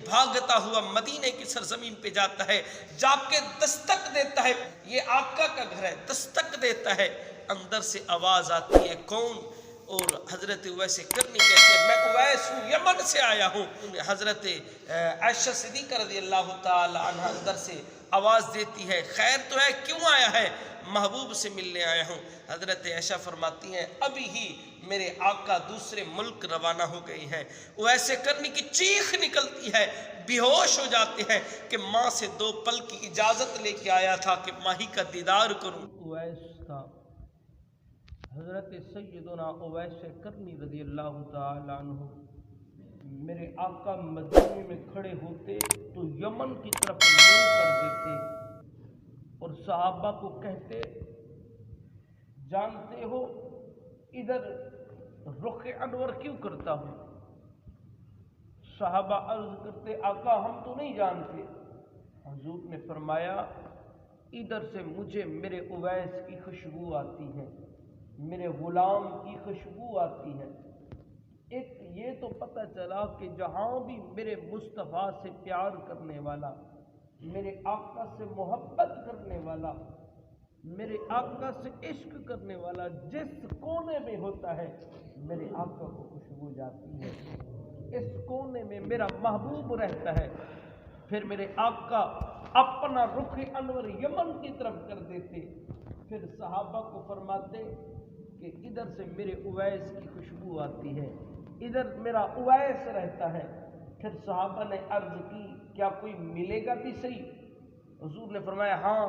بھاگتا ہوا مدینے کی سرزمین پہ جاتا ہے، جا کے دستک دیتا ہے، یہ آقا کا گھر ہے، دستک دیتا ہے، اندر سے آواز آتی ہے، کون؟ اور حضرت اویس کرنی کہتے ہیں میں اویس ہوں، یمن سے آیا ہوں۔ حضرت عائشہ صدیقہ رضی اللہ تعالی عنہ اندر سے آواز دیتی ہے، خیر تو ہے، کیوں آیا ہے؟ محبوب سے ملنے آیا ہوں۔ حضرت عائشہ فرماتی ہیں ابھی ہی میرے آقا دوسرے ملک روانہ ہو گئی ہیں۔ اویس کرنی کی چیخ نکلتی ہے، بے ہوش ہو جاتے ہیں کہ ماں سے 2 پل کی اجازت لے کے آیا تھا کہ ماہی کا دیدار کروں۔ اویس تھا، حضرت سیدنا اویس کرنی رضی اللہ تعالی عنہ میرے آقا مدینے میں کھڑے ہوتے تو یمن کی طرف منہ کر دیتے اور صحابہ کو کہتے جانتے ہو ادھر رخ انور کیوں کرتا ہوں؟ صحابہ عرض کرتے آقا ہم تو نہیں جانتے۔ حضور نے فرمایا ادھر سے مجھے میرے اویس کی خوشبو آتی ہے، میرے غلام کی خوشبو آتی ہے۔ ایک یہ تو پتہ چلا کہ جہاں بھی میرے مصطفیٰ سے پیار کرنے والا، میرے آقا سے محبت کرنے والا، میرے آقا سے عشق کرنے والا جس کونے میں ہوتا ہے میرے آقا کو خوشبو جاتی ہے، اس کونے میں میرا محبوب رہتا ہے۔ پھر میرے آقا اپنا رخ انور یمن کی طرف کر دیتے، پھر صحابہ کو فرماتے کہ ادھر سے میرے اویس کی خوشبو آتی ہے، ادھر میرا اویس رہتا ہے۔ پھر صحابہ نے عرض کی کیا کوئی ملے گا بھی صحیح؟ حضور نے فرمایا ہاں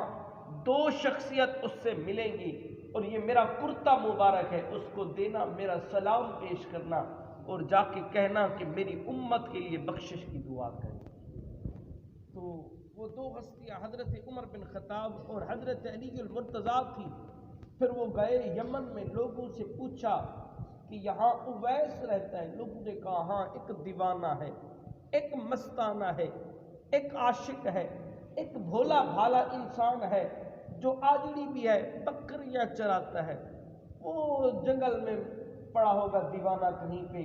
2 شخصیت اس سے ملیں گی اور یہ میرا کرتا مبارک ہے، اس کو دینا، میرا سلام پیش کرنا اور جا کے کہنا کہ میری امت کے لیے بخشش کی دعا کریں۔ تو وہ 2 ہستیاں حضرت عمر بن خطاب اور حضرت علی المرتضیٰ تھی۔ پھر وہ گئے یمن میں، لوگوں سے پوچھا کہ یہاں اویس رہتا ہے؟ لوگوں نے کہا ہاں ایک دیوانہ ہے، ایک مستانہ ہے، ایک عاشق ہے، ایک بھولا بھالا انسان ہے جو آجڑی بھی ہے، بکریاں چراتا ہے، وہ جنگل میں پڑا ہوگا دیوانہ کہیں پہ۔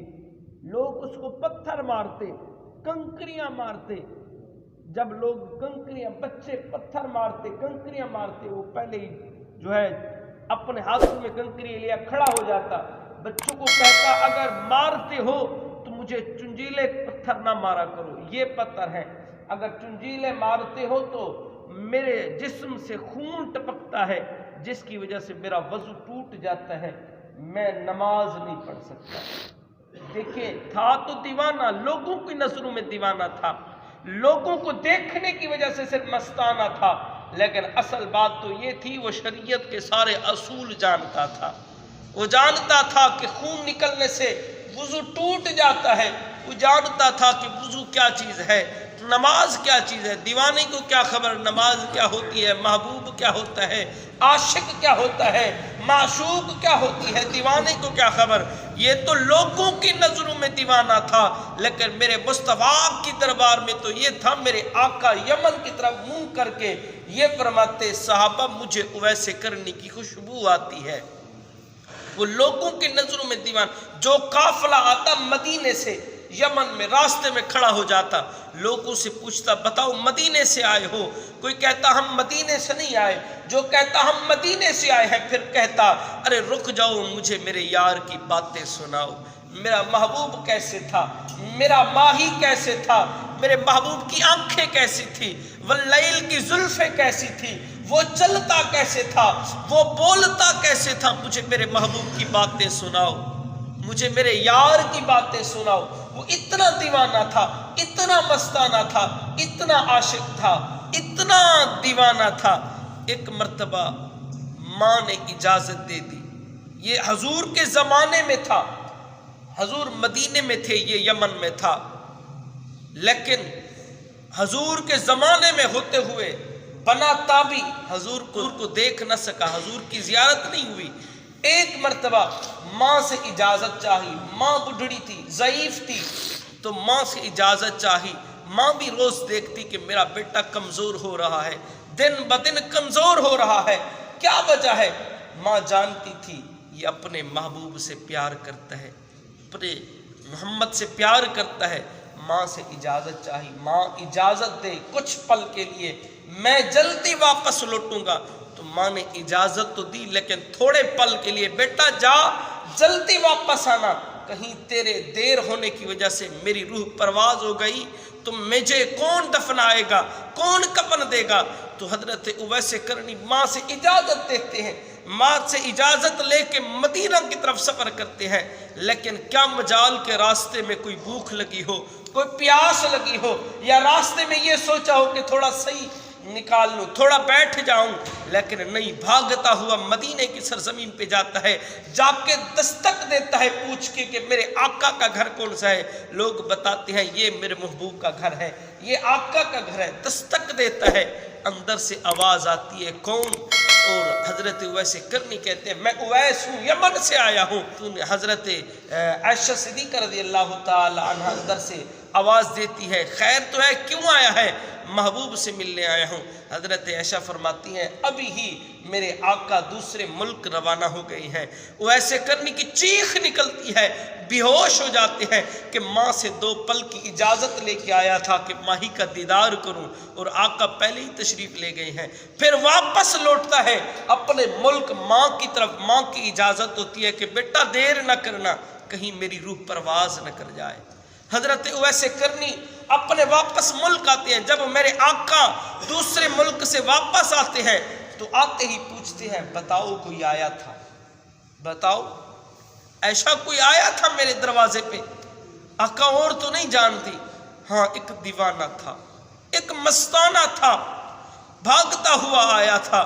لوگ اس کو پتھر مارتے، کنکریاں مارتے۔ جب لوگ کنکریاں، بچے پتھر مارتے، کنکریاں مارتے، وہ پہلے ہی جو ہے اپنے ہاتھوں میں کنکری لیا کھڑا ہو جاتا، بچوں کو کہتا اگر مارتے ہو تو مجھے چنجیلے پتھر نہ مارا کرو، یہ پتھر ہے، اگر چنجیلے مارتے ہو تو میرے جسم سے خون ٹپکتا ہے جس کی وجہ سے میرا وضو ٹوٹ جاتا ہے، میں نماز نہیں پڑھ سکتا۔ دیکھیں تھا تو دیوانہ، لوگوں کی نظروں میں دیوانہ تھا، لوگوں کو دیکھنے کی وجہ سے صرف مستانہ تھا، لیکن اصل بات تو یہ تھی وہ شریعت کے سارے اصول جانتا تھا۔ وہ جانتا تھا کہ خون نکلنے سے وضو ٹوٹ جاتا ہے، وہ جانتا تھا کہ وضو کیا چیز ہے، نماز کیا چیز ہے۔ دیوانے کو کیا خبر نماز کیا ہوتی ہے، محبوب کیا ہوتا ہے، عاشق کیا ہوتا ہے، معشوق کیا ہوتی ہے، دیوانے کو کیا خبر؟ یہ تو لوگوں کی نظروں میں دیوانہ تھا، لیکن میرے مصطفیٰ کی دربار میں تو یہ تھا۔ میرے آقا یمن کی طرف منہ کر کے یہ فرماتے صحابہ مجھے اویس کرنی کی خوشبو آتی ہے۔ وہ لوگوں کی نظروں میں دیوان، جو قافلہ آتا مدینے سے یمن میں راستے میں کھڑا ہو جاتا، لوگوں سے پوچھتا بتاؤ مدینے سے آئے ہو؟ کوئی کہتا ہم مدینے سے نہیں آئے، جو کہتا ہم مدینے سے آئے ہیں پھر کہتا ارے رک جاؤ مجھے میرے یار کی باتیں سناؤ، میرا محبوب کیسے تھا، میرا ماہی کیسے تھا، میرے محبوب کی آنکھیں کیسی تھی، واللیل کی زلفیں کیسی تھی، وہ چلتا کیسے تھا، وہ بولتا کیسے تھا، مجھے میرے محبوب کی باتیں سناؤ، مجھے میرے یار کی باتیں سناؤ۔ وہ اتنا دیوانہ تھا، اتنا مستانہ تھا، اتنا عاشق تھا، اتنا دیوانہ تھا۔ ایک مرتبہ ماں نے اجازت دے دی، یہ حضور کے زمانے میں تھا، حضور مدینے میں تھے، یہ یمن میں تھا، لیکن حضور کے زمانے میں ہوتے ہوئے بنا تابی حضور کو دیکھ نہ سکا، حضور کی زیارت نہیں ہوئی۔ ایک مرتبہ ماں سے اجازت چاہی، ماں بڈھڑی تھی، ضعیف تھی، تو ماں سے اجازت چاہی۔ ماں بھی روز دیکھتی کہ میرا بیٹا کمزور ہو رہا ہے، دن بدن کمزور ہو رہا ہے، کیا وجہ ہے؟ ماں جانتی تھی یہ اپنے محبوب سے پیار کرتا ہے، اپنے محمد سے پیار کرتا ہے۔ ماں سے اجازت چاہی، ماں اجازت دے کچھ پل کے لیے میں جلدی واپس لوٹوں گا۔ تو ماں نے اجازت تو دی لیکن تھوڑے پل کے لیے، بیٹا جا جلدی واپس آنا، کہیں تیرے دیر ہونے کی وجہ سے میری روح پرواز ہو گئی تو مجھے کون دفنائے گا، کون کفن دے گا۔ تو حضرت اویس کرنی ماں سے اجازت دیتے ہیں، ماں سے اجازت لے کے مدینہ کی طرف سفر کرتے ہیں۔ لیکن کیا مجال کے راستے میں کوئی بھوک لگی ہو، کوئی پیاس لگی ہو، یا راستے میں یہ سوچا ہو کہ تھوڑا صحیح نکال لوں، تھوڑا بیٹھ جاؤں، لیکن نہیں، بھاگتا ہوا مدینے کی سرزمین پہ جاتا ہے، جا کے دستک دیتا ہے پوچھ کے کہ میرے آقا کا گھر کون سا ہے۔ لوگ بتاتے ہیں یہ میرے محبوب کا گھر ہے، یہ آقا کا گھر ہے۔ دستک دیتا ہے، اندر سے آواز آتی ہے، کون؟ اور حضرت اویس کرنی کہتے ہیں میں اویس ہوں، یمن سے آیا ہوں۔ حضرت عائشہ صدیقہ رضی اللہ تعالی عنہ اندر سے آواز دیتی ہے، خیر تو ہے، کیوں آیا ہے؟ محبوب سے ملنے آیا ہوں۔ حضرت عائشہ فرماتی ہیں ابھی ہی میرے آقا دوسرے ملک روانہ ہو گئی ہیں۔ اویس کرنی کی چیخ نکلتی ہے، بے ہوش ہو جاتے ہیں کہ ماں سے 2 پل کی اجازت لے کے آیا تھا کہ ماہی کا دیدار کروں، اور آقا پہلے ہی تشریف لے گئے ہیں۔ پھر واپس لوٹتا ہے اپنے ملک ماں کی طرف، ماں کی اجازت ہوتی ہے کہ بیٹا دیر نہ کرنا، کہیں میری روح پرواز نہ کر جائے۔ حضرت اویس کرنی اپنے واپس ملک آتے ہیں۔ جب میرے آقا دوسرے ملک سے واپس آتے ہیں تو آتے ہی پوچھتے ہیں بتاؤ کوئی آیا تھا، بتاؤ عائشہ کوئی آیا تھا میرے دروازے پہ؟ آقا اور تو نہیں جانتی؟ ہاں ایک دیوانہ تھا، ایک مستانہ تھا، بھاگتا ہوا آیا تھا،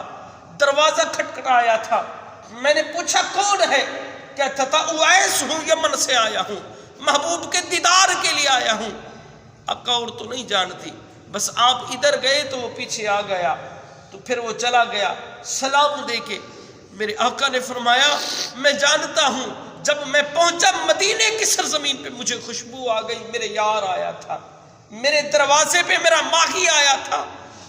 دروازہ کھٹکھٹایا تھا، میں نے پوچھا کون ہے؟ کہتا تھا اویس ہوں، یمن سے آیا ہوں، محبوب کے دیدار کے لیے آیا ہوں۔ آقا اور تو نہیں جانتی، بس آپ ادھر گئے تو وہ پیچھے آ گیا، تو پھر وہ چلا گیا سلام دے کے۔ میرے آقا نے فرمایا میں جانتا ہوں، جب میں پہنچا مدینے کی سرزمین پہ مجھے خوشبو آ گئی، میرے یار آیا تھا، میرے دروازے پہ میرا ماہی آیا تھا،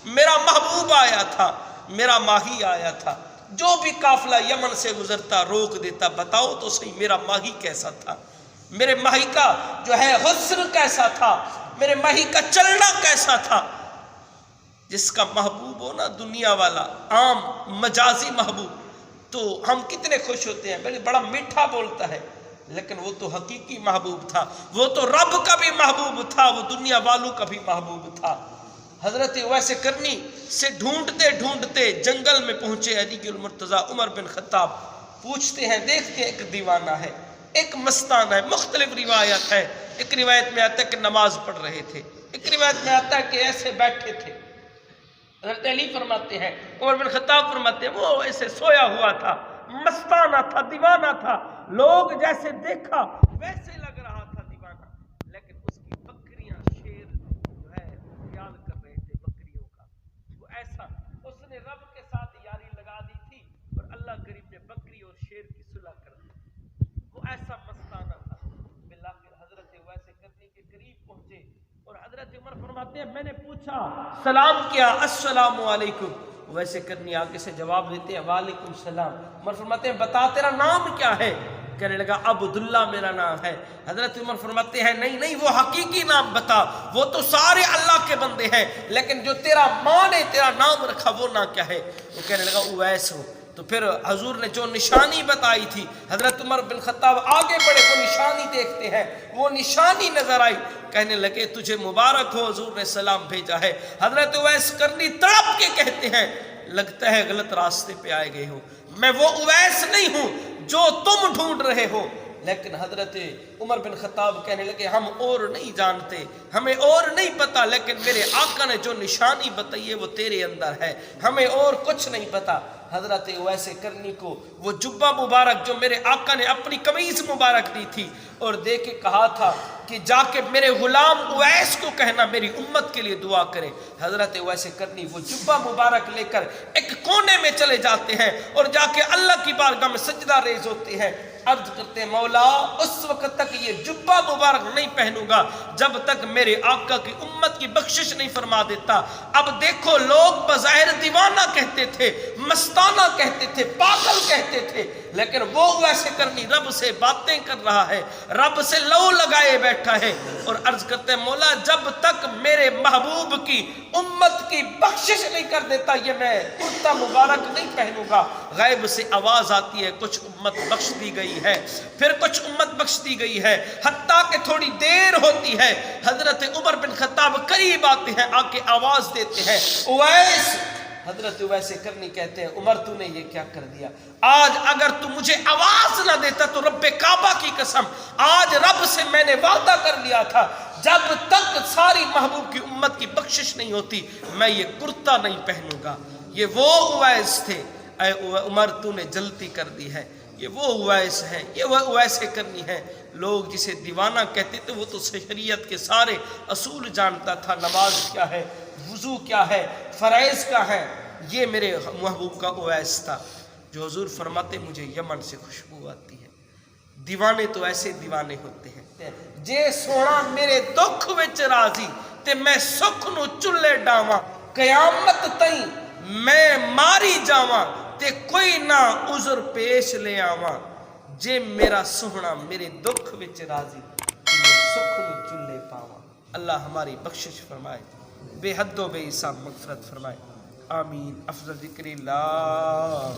میرا محبوب آیا تھا، میرا ماہی آیا تھا۔ جو بھی قافلہ یمن سے گزرتا روک دیتا، بتاؤ تو صحیح میرا ماہی کیسا تھا، میرے ماہی کا جو ہے حسن کیسا تھا، میرے ماہی کا چلنا کیسا تھا۔ جس کا محبوب ہو نا دنیا والا، عام مجازی محبوب، تو ہم کتنے خوش ہوتے ہیں، بڑا میٹھا بولتا ہے، لیکن وہ تو حقیقی محبوب تھا، وہ تو رب کا بھی محبوب تھا، وہ دنیا والوں کا بھی محبوب تھا۔ حضرت اویس کرنی سے ڈھونڈتے ڈھونڈتے جنگل میں پہنچے علی المرتضیٰ عمر بن خطاب، پوچھتے ہیں دیکھتے ہیں ایک دیوانہ ہے، ایک مستانہ ہے، مختلف روایت ہے۔ ایک روایت میں آتا ہے کہ نماز پڑھ رہے تھے، ایک روایت میں آتا ہے کہ ایسے بیٹھے تھے۔ حضرت علی فرماتے ہیں، عمر بن خطاب فرماتے ہیں وہ ایسے سویا ہوا تھا، مستانہ تھا، دیوانہ تھا، لوگ جیسے دیکھا ویسے لگ رہا تھا دیوانہ، لیکن اس کی بکریاں شیر جو ہے خیال کر رہے تھے بکریوں کا، وہ ایسا اس نے رب کے ساتھ یاری لگا دی تھی اور اللہ کریم نے بکری اور شیر کی صلح کر دی، وہ ایسا مستانہ تھا۔ بالآخر حضرت اویس کرنی کے قریب پہنچے اور حضرت عمر فرماتے ہیں میں نے پوچھا، سلام کیا، السلام علیکم۔ ویسے کرنی آگے سے جواب دیتے ہیں وعلیکم السلام۔ عمر فرماتے ہیں بتا تیرا نام کیا ہے؟ کہنے لگا عبداللہ میرا نام ہے۔ حضرت عمر فرماتے ہیں نہیں نہیں، وہ حقیقی نام بتا، وہ تو سارے اللہ کے بندے ہیں، لیکن جو تیرا ماں نے تیرا نام رکھا وہ نام کیا ہے؟ وہ کہنے لگا اویس ہو۔ تو پھر حضور نے جو نشانی بتائی تھی، حضرت عمر بن خطاب آگے بڑھے، وہ نشانی دیکھتے ہیں، وہ نشانی نظر آئی، کہنے لگے تجھے مبارک ہو، حضور نے سلام بھیجا ہے۔ حضرت اویس کرنی تڑپ کے کہتے ہیں لگتا ہے غلط راستے پہ آئے گئے ہو، میں وہ اویس نہیں ہوں جو تم ڈھونڈ رہے ہو۔ لیکن حضرت عمر بن خطاب کہنے لگے ہم اور نہیں جانتے، ہمیں اور نہیں پتا، لیکن میرے آقا نے جو نشانی بتائی ہے وہ تیرے اندر ہے، ہمیں اور کچھ نہیں پتا۔ حضرت اویس کرنی کو وہ جبہ مبارک جو میرے آقا نے اپنی قمیض مبارک دی تھی اور دے کے کہا تھا کہ جا کے میرے غلام اویس کو کہنا میری امت کے لیے دعا کرے، حضرت اویس کرنی وہ جبہ مبارک لے کر ایک کونے میں چلے جاتے ہیں اور جا کے اللہ کی بارگاہ میں سجدہ ریز ہوتے ہیں، عرض کرتے ہیں مولا اس وقت تک یہ جبہ مبارک نہیں پہنوں گا جب تک میرے آقا کی امت کی بخشش نہیں فرما دیتا۔ اب دیکھو لوگ بظاہر دیوانہ کہتے تھے، مستانہ کہتے تھے، پاگل کہتے تھے، لیکن وہ ویسے کرنی رب سے باتیں کر رہا ہے، رب سے لو لگائے بیٹھا ہے اور عرض کرتے ہیں مولا جب تک میرے محبوب کی امت کی بخشش نہیں کر دیتا یہ میں کرتا مبارک نہیں پہنوں گا۔ غیب سے آواز آتی ہے کچھ امت بخش دی گئی ہے، پھر کچھ امت بخش دی گئی ہے، حتیٰ کہ تھوڑی دیر ہوتی ہے حضرت عمر بن خطاب قریب آتے ہیں، آ کے آواز دیتے ہیں اویس، حضرت اویس کرنی کہتے ہیں عمر تو نے یہ کیا کر دیا؟ آج اگر تو مجھے آواز نہ دیتا تو رب کعبہ کی قسم آج رب سے میں نے وعدہ کر لیا تھا جب تک ساری محبوب کی امت کی بخشش نہیں ہوتی میں یہ کرتا نہیں پہنوں گا۔ یہ وہ اویس تھے، اے عمر تو نے جلتی کر دی ہے، یہ وہ اویس ہیں، یہ وہ اویس کرنی ہے۔ لوگ جسے دیوانہ کہتے تھے وہ تو شریعت کے سارے اصول جانتا تھا، نماز کیا ہے، وضو کیا ہے، فرائض کیا ہے۔ یہ میرے محبوب کا اویس تھا جو حضور فرماتے مجھے یمن سے خوشبو آتی ہے۔ دیوانے تو ایسے دیوانے ہوتے ہیں جے سونا میرے دکھ وچ راضی تے میں سکھ نو چلے ڈاواں، قیامت تئیں میں ماری جاواں تے کوئی نہ عذر پیش لے آواں، جے میرا سونا میرے دکھ وچ راضی تے میں سکھ نو چلے پاواں۔ اللہ ہماری بخشش فرمائے، بے حد و بے حساب مغفرت فرمائے، آمین۔ افضل ذکر اللہ